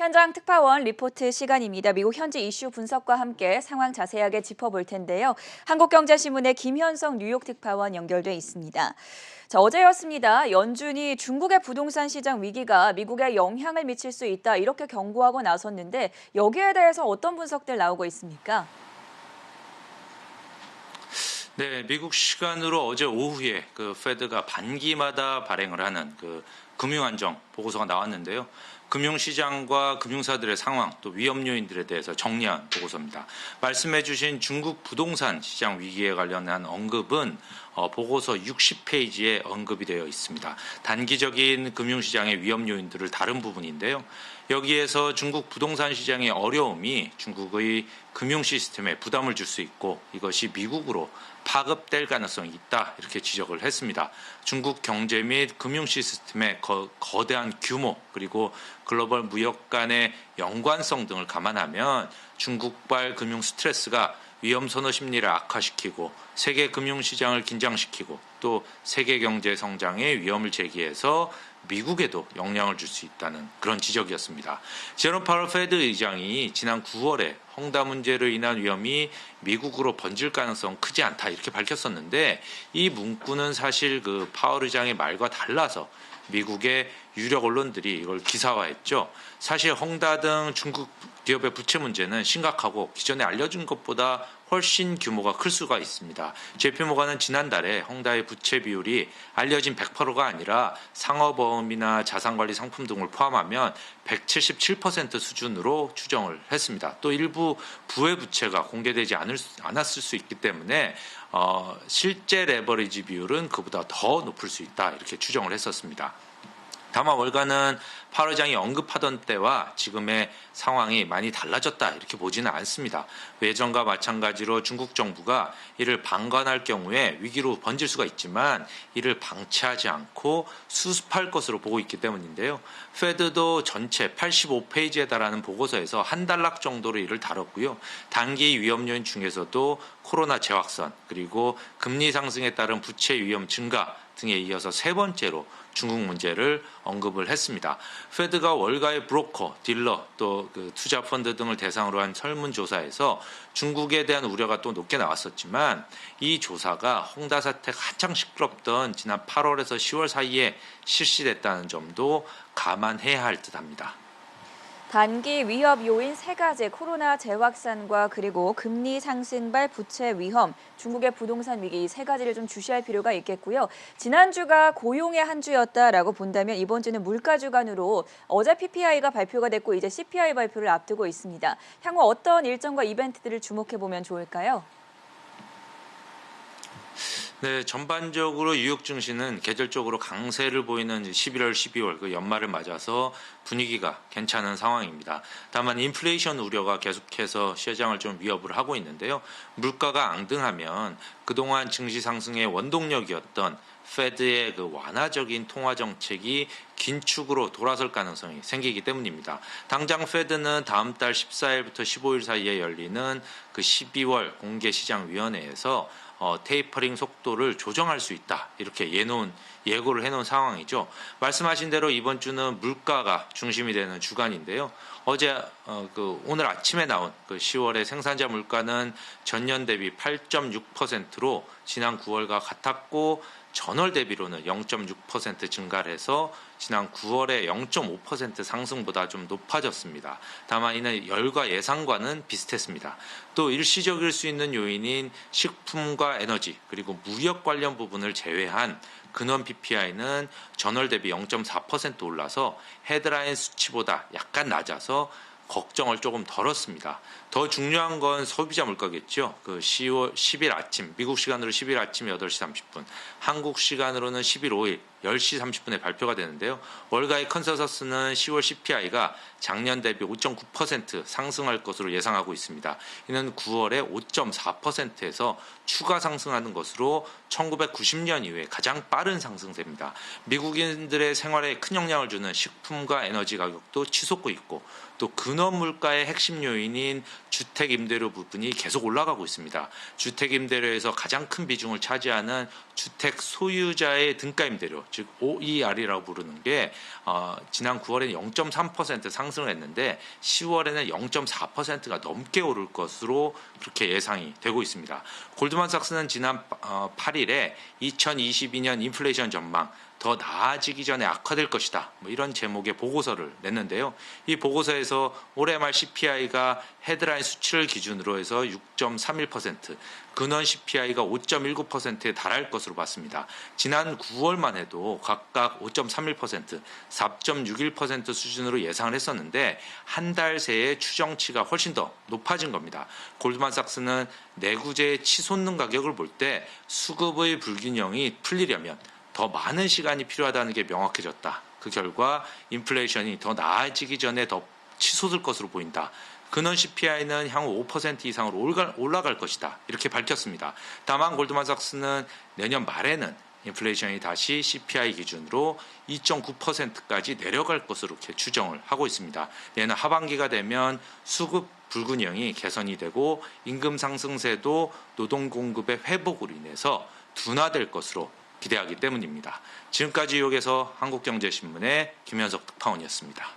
김현정 특파원 리포트 시간입니다. 미국 현지 이슈 분석과 함께 상황 자세하게 짚어볼 텐데요. 한국경제신문의 김현성 뉴욕 특파원 연결돼 있습니다. 자, 어제였습니다. 연준이 중국의 부동산 시장 위기가 미국에 영향을 미칠 수 있다 이렇게 경고하고 나섰는데 여기에 대해서 어떤 분석들 나오고 있습니까? 네, 미국 시간으로 어제 오후에 페드가 반기마다 발행을 하는 금융안정 보고서가 나왔는데요. 금융시장과 금융사들의 상황 또 위험 요인들에 대해서 정리한 보고서입니다. 말씀해주신 중국 부동산 시장 위기에 관련한 언급은 보고서 60페이지에 언급이 되어 있습니다. 단기적인 금융시장의 위험 요인들을 다룬 부분인데요. 여기에서 중국 부동산 시장의 어려움이 중국의 금융 시스템에 부담을 줄 수 있고 이것이 미국으로 파급될 가능성이 있다 이렇게 지적을 했습니다. 중국 경제 및 금융 시스템의 거대한 규모 그리고 글로벌 무역 간의 연관성 등을 감안하면 중국발 금융 스트레스가 위험 선호 심리를 악화시키고 세계 금융시장을 긴장시키고 또 세계 경제 성장에 위험을 제기해서 미국에도 영향을 줄 수 있다는 그런 지적이었습니다. 제롬 파월 페드 의장이 지난 9월에 헝다 문제로 인한 위험이 미국으로 번질 가능성 크지 않다 이렇게 밝혔었는데 이 문구는 사실 파월 의장의 말과 달라서 미국의 유력 언론들이 이걸 기사화했죠. 사실 헝다 등 중국 기업의 부채 문제는 심각하고 기존에 알려진 것보다 훨씬 규모가 클 수가 있습니다. JP모간은 지난달에 헝다의 부채 비율이 알려진 108%가 아니라 상업보험이나 자산관리 상품 등을 포함하면 177% 수준으로 추정을 했습니다. 또 일부 부의 부채가 공개되지 않았을 수 있기 때문에 실제 레버리지 비율은 그보다 더 높을 수 있다 이렇게 추정을 했었습니다. 다만 월가는 파월 의장이 언급하던 때와 지금의 상황이 많이 달라졌다 이렇게 보지는 않습니다. 예전과 마찬가지로 중국 정부가 이를 방관할 경우에 위기로 번질 수가 있지만 이를 방치하지 않고 수습할 것으로 보고 있기 때문인데요. 페드도 전체 85페이지에 달하는 보고서에서 한 단락 정도로 이를 다뤘고요. 단기 위험 요인 중에서도 코로나 재확산 그리고 금리 상승에 따른 부채 위험 증가 등에 이어서 세 번째로 중국 문제를 언급을 했습니다. 페드가 월가의 브로커, 딜러, 또 투자 펀드 등을 대상으로 한 설문조사에서 중국에 대한 우려가 또 높게 나왔었지만 이 조사가 헝다 사태가 한창 시끄럽던 지난 8월에서 10월 사이에 실시됐다는 점도 감안해야 할 듯합니다. 단기 위협 요인 세 가지 코로나 재확산과 그리고 금리 상승발 부채 위험, 중국의 부동산 위기 이 세 가지를 좀 주시할 필요가 있겠고요. 지난주가 고용의 한 주였다라고 본다면 이번 주는 물가 주간으로 어제 PPI가 발표가 됐고 이제 CPI 발표를 앞두고 있습니다. 향후 어떤 일정과 이벤트들을 주목해보면 좋을까요? 네, 전반적으로 뉴욕 증시는 계절적으로 강세를 보이는 11월, 12월 연말을 맞아서 분위기가 괜찮은 상황입니다. 다만 인플레이션 우려가 계속해서 시장을 좀 위협을 하고 있는데요. 물가가 앙등하면 그동안 증시 상승의 원동력이었던 페드의 완화적인 통화 정책이 긴축으로 돌아설 가능성이 생기기 때문입니다. 당장 페드는 다음 달 14일부터 15일 사이에 열리는 12월 공개시장위원회에서 테이퍼링 속도를 조정할 수 있다 이렇게 예고를 해놓은 상황이죠. 말씀하신 대로 이번 주는 물가가 중심이 되는 주간인데요. 오늘 아침에 나온 10월의 생산자 물가는 전년 대비 8.6%로 지난 9월과 같았고 전월 대비로는 0.6% 증가를 해서 지난 9월에 0.5% 상승보다 좀 높아졌습니다. 다만 이는 열과 예상과는 비슷했습니다. 또 일시적일 수 있는 요인인 식품과 에너지 그리고 무역 관련 부분을 제외한 근원 PPI는 전월 대비 0.4% 올라서 헤드라인 수치보다 약간 낮아서 걱정을 조금 덜었습니다. 더 중요한 건 소비자 물가겠죠. 10일 아침, 미국 시간으로 10일 아침 8시 30분, 한국 시간으로는 10일 5일 10시 30분에 발표가 되는데요. 월가의 컨센서스는 10월 CPI가 작년 대비 5.9% 상승할 것으로 예상하고 있습니다. 이는 9월에 5.4%에서 추가 상승하는 것으로 1990년 이후에 가장 빠른 상승세입니다. 미국인들의 생활에 큰 영향을 주는 식품과 에너지 가격도 치솟고 있고 또 근원 근원 물가의 핵심 요인인 주택 임대료 부분이 계속 올라가고 있습니다. 주택 임대료에서 가장 큰 비중을 차지하는 주택 소유자의 등가 임대료, 즉 OER이라고 부르는 게 지난 9월에는 0.3% 상승을 했는데 10월에는 0.4%가 넘게 오를 것으로 그렇게 예상이 되고 있습니다. 골드만삭스는 지난 8일에 2022년 인플레이션 전망 더 나아지기 전에 악화될 것이다. 이런 제목의 보고서를 냈는데요. 이 보고서에서 올해 말 CPI가 헤드라인 수치를 기준으로 해서 6.31%, 근원 CPI가 5.19%에 달할 것으로 봤습니다. 지난 9월만 해도 각각 5.31%, 4.61% 수준으로 예상을 했었는데 한 달 새에 추정치가 훨씬 더 높아진 겁니다. 골드만삭스는 내구재의 치솟는 가격을 볼 때 수급의 불균형이 풀리려면 더 많은 시간이 필요하다는 게 명확해졌다. 그 결과 인플레이션이 더 나아지기 전에 더 치솟을 것으로 보인다. 근원 CPI는 향후 5% 이상으로 올라갈 것이다. 이렇게 밝혔습니다. 다만 골드만삭스는 내년 말에는 인플레이션이 다시 CPI 기준으로 2.9%까지 내려갈 것으로 이렇게 추정을 하고 있습니다. 내년 하반기가 되면 수급 불균형이 개선이 되고 임금 상승세도 노동 공급의 회복으로 인해서 둔화될 것으로 기대하기 때문입니다. 지금까지 뉴욕에서 한국경제신문의 김현석 특파원이었습니다.